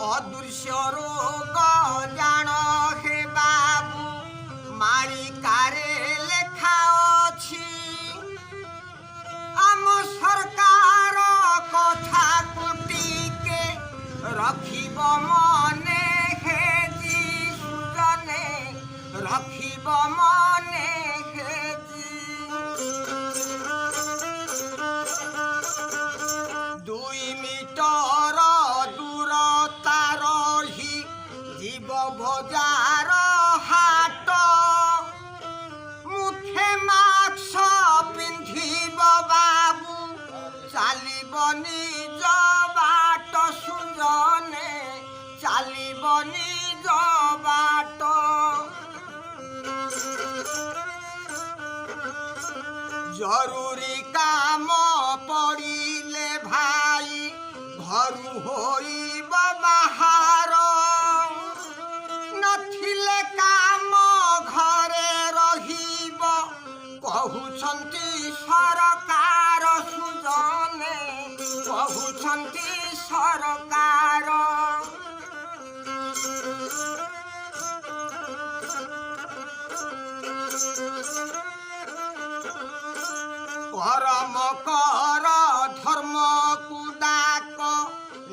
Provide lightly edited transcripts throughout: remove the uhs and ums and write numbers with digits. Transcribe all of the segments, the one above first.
অদৃশ্য রোগ জাণ হে বাবু মালিকারে লেখা অছি আম সরকার কথা কুটিকে রখিব মনে হে সুজনে রখিব মনে হে দুই মিটর দূরতা রহি জীব বজার হাট মুখে মাস্ক পিন্ধিব বাবু চালিব নিজ বাট সুজনে চালিব নিজ বাট জরুরি কাম পড়িলে ভাই ঘরু হইব বাহার নথিলে কাম ঘরে রহিব কহুছন্তি সরকার সুজনে কহুছন্তি সরকার করম কর ধর্ম কুদাক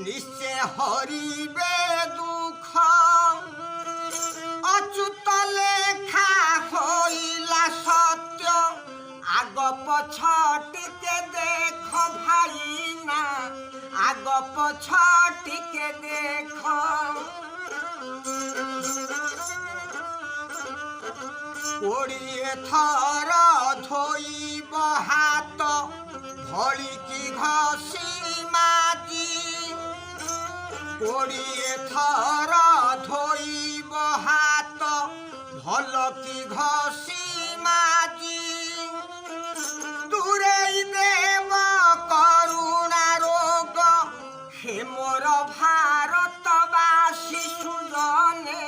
নিশ্চয় হরিবে দুঃখ অচ্যুত লেখা হইলা সত্য আগ পছ টিকে দেখ ভাই না আগ পছ টিকে দেখ কোড়িয়ে থর ধোইব হাত ভলিকি ঘষি মাজি কোড়িয়ে থর ধোইব হাত ভলকি ঘষি মাজি দূরেই দেব করুণা রোগ হে মোর ভারতবাসী সুজনে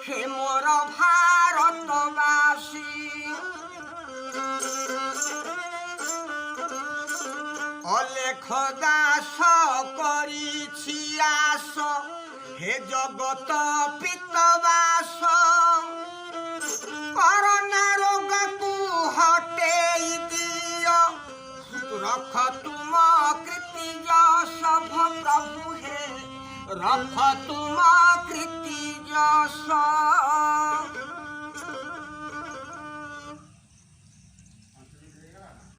হে মোর ভারতবাসী অলেখ দাস করিছি আস হে জগত পিতবাস করোনা রোগকু হটেই দিও রখ তুম কৃতি যশ প্রভু হে রখ তুম কৃতি যশ